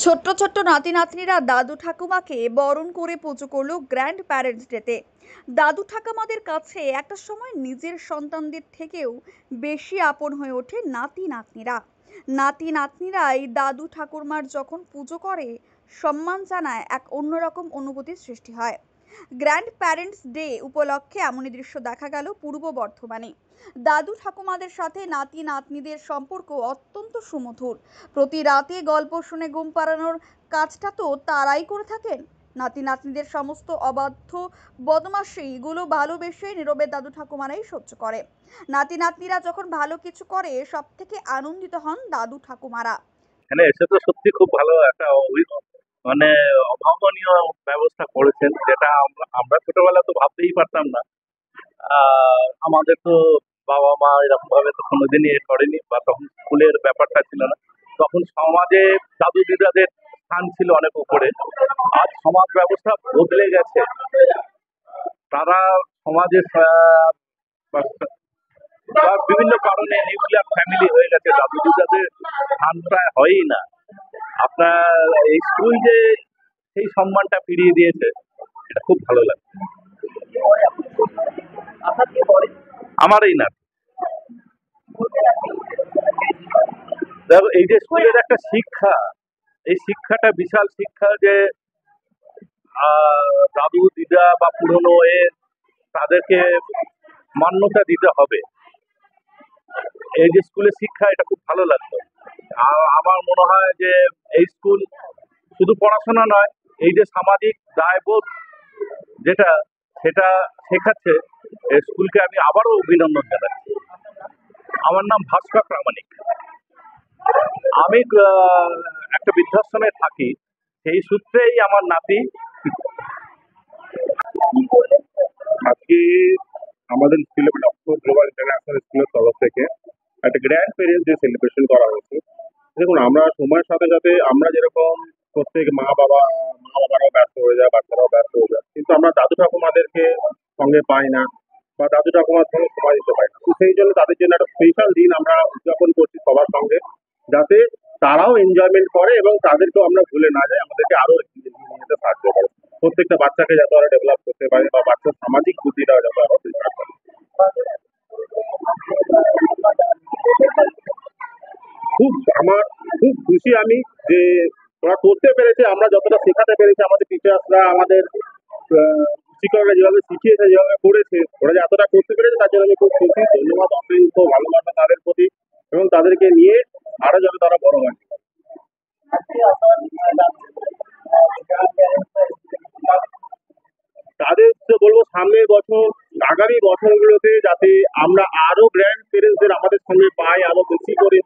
ছোট্ট ছোট্ট নাতি নাতনিরা দাদু ঠাকুমাকে বরণ করে পুজো করলো গ্র্যান্ড প্যারেন্টস ডেতে। দাদু ঠাকুমাদের কাছে একটা সময় নিজের সন্তানদের থেকেও বেশি আপন হয়ে ওঠে নাতি নাতনিরা এই দাদু ঠাকুরমার যখন পুজো করে, সম্মান জানায়, এক অন্যরকম অনুভূতির সৃষ্টি হয়। গ্র্যান্ড প্যারেন্টস ডে উপলক্ষে এমনই দৃশ্য দেখা গেল পূর্ব বর্ধমানে। দাদু ঠাকুমাদের সাথে নাতি নাতনিদের সম্পর্ক অত্যন্ত সুমধুর। প্রতি রাতে গল্প শুনে ঘুম পাড়ানোর কাজটা তো তারাই করে থাকেন। নাতি নাতনিদের সমস্ত অবাধ্য বদমাশি গুলো ভালোবেসে নীরবে দাদু ঠাকুমারাই সহ্য করে। নাতি নাতনিরা যখন ভালো কিছু করে, সব থেকে আনন্দিত হন দাদু ঠাকুমারা। এখানে এসে তো সত্যি খুব ভালো একটা মানে অভাবনীয় ব্যবস্থা করেছেন, যেটা আমরা ছোটবেলা তো ভাবতেই পারতাম না। আমাদের তো বাবা মা এরকম ভাবে তো কোনোদিনই এ করেনি, বা তখন স্কুলের ব্যাপারটা ছিল না। তখন সমাজে দাদু দিদাদের স্থান ছিল অনেক উপরে। আজ সমাজ ব্যবস্থা বদলে গেছে। তারা সমাজে বা বিভিন্ন কারণে নিউক্লিয়ার ফ্যামিলি হয়ে গেছে, দাদু দিদাদের স্থান প্রায় হয়ই না। আপনার এই স্কুল যে সেই সম্মানটা ফিরিয়ে দিয়েছে, এটা খুব ভালো লাগে। আমার এই না, দেখো এই যে স্কুলের একটা শিক্ষা, এই শিক্ষাটা বিশাল শিক্ষা, যে দাদু দিদা বা পুরনো তাদেরকে মান্যতা দিতে হবে। এই যে স্কুলের শিক্ষা, এটা খুব ভালো লাগতো। আমার মনে হয় যে এই স্কুল শুধু পড়াশোনা নয়, এই যে সামাজিক দায়বোধ যেটা, সেটা শেখাচ্ছে। এই স্কুলকে আমি আবারও অভিনন্দন জানাচ্ছি। আমার নাম ভাস্কর প্রামাণিক। আমি একটা বৃদ্ধাশ্রমে থাকি, সেই সূত্রেই আমার নাতি। আজকে আমাদের স্কুলে অক্সফোর্ড গ্লোবাল ইন্টারন্যাশনাল স্কুলের তরফ থেকে একটা গ্র্যান্ড পেরেন্টস ডে সেলিব্রেশন করা হয়েছে। দেখুন, আমরা সময়ের সাথে সাথে আমরা যেরকম প্রত্যেক মা বাবারাও ব্যস্ত হয়ে যায়, বাচ্চারাও ব্যস্ত হয়ে যায়, কিন্তু আমরা দাদু ঠাকুমাদেরকে সঙ্গে পাই না, বা দাদু ঠাকুমার সঙ্গে সময় দিতে পারি না। তো সেই জন্য তাদের জন্য একটা স্পেশাল দিন আমরা উদযাপন করছি সবার সঙ্গে, যাতে তারাও এনজয়মেন্ট করে এবং তাদেরকেও আমরা ভুলে না যাই, আমাদেরকে আরো এগিয়ে নিয়ে যেতে সাহায্য করে। প্রত্যেকটা বাচ্চাকে যাতে ওরা ডেভেলপ করতে পারে, বা বাচ্চার সামাজিক বুদ্ধিটাও যাতে আরো বিকাশ করে। খুব আমার খুব খুশি আমি যে ওরা করতে পেরেছে। আমরা যতটা শেখাতে পেরেছি, আমাদের টিচার্সরা, আমাদের শিক্ষকরা যেভাবে শিখিয়েছে, যেভাবে করেছে, ওরা যে এতটা করতে পেরেছে, তার জন্য আমি খুব খুশি। ধন্যবাদ, অসংখ্য ভালোবাসা তাদের প্রতি, এবং তাদেরকে নিয়ে আরো যেন তারা বড় হয়। তাদেরকে বলবো সামনের বছর, আগামী বছরগুলোতে যাতে আমরা আরো গ্র্যান্ড পেরেন্টসদের আমাদের সঙ্গে পাই, আরো বেশি করে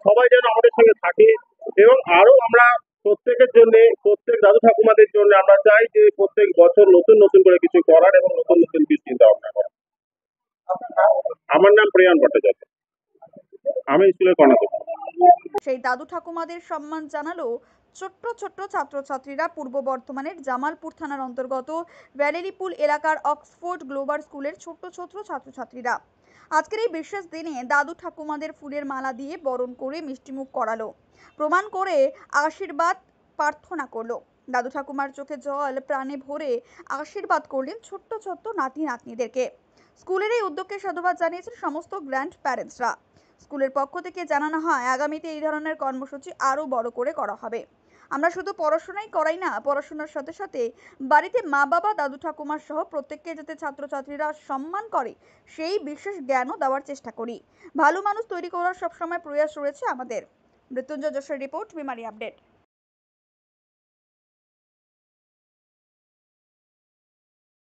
সবাই যেন আমাদের সঙ্গে থাকে, এবং আরো আমরা প্রত্যেকের জন্য, প্রত্যেক দাদু ঠাকুমাদের জন্য আমরা চাই যে প্রত্যেক বছর নতুন নতুন করে কিছু করার এবং নতুন নতুন কিছু চিন্তা ভাবনা করার। আমার নাম প্রিয়ান ভট্টাচার্য, আমি স্কুলের কর্ণাধ্যক্ষ। সেই দাদু ঠাকুমাদের সম্মান জানালো ছোট্ট ছোট্ট ছাত্রছাত্রীরা পূর্ব বর্ধমানের জামালপুর থানার অন্তর্গত ভ্যালেরিপুল এলাকার অক্সফোর্ড গ্লোবাল স্কুলের ছোট্ট ছোট্ট ছাত্রছাত্রীরা। আজকের এই বিশেষ দিনে দাদু ঠাকুমাদের ফুলের মালা দিয়ে বরণ করে মিষ্টিমুখ করালো, প্রমাণ করে আশীর্বাদ প্রার্থনা করলো। দাদু ঠাকুমার চোখে জল প্রাণে ভরে আশীর্বাদ করলেন ছোট্ট ছোট্ট নাতি নাতনিদেরকে। স্কুলের এই উদ্যোগকে সাধুবাদ জানিয়েছেন সমস্ত গ্র্যান্ড প্যারেন্টসরা। স্কুলের পক্ষ থেকে জানানো হয়, আগামীতে এই ধরনের কর্মসূচি আরও বড় করে করা হবে। আমরা শুধু পড়াশোনাই করাই না, পড়াশোনার সাথে সাথে বাড়িতে মা বাবা দাদু ঠাকুমার সহ প্রত্যেককে যাতে ছাত্রছাত্রীরা সম্মান করে, সেই বিশেষ জ্ঞানও দেওয়ার চেষ্টা করি। ভালো মানুষ তৈরি করার সবসময় প্রয়াস রয়েছে আমাদের। মৃত্যুঞ্জয় যশের রিপোর্ট, বিমারি আপডেট।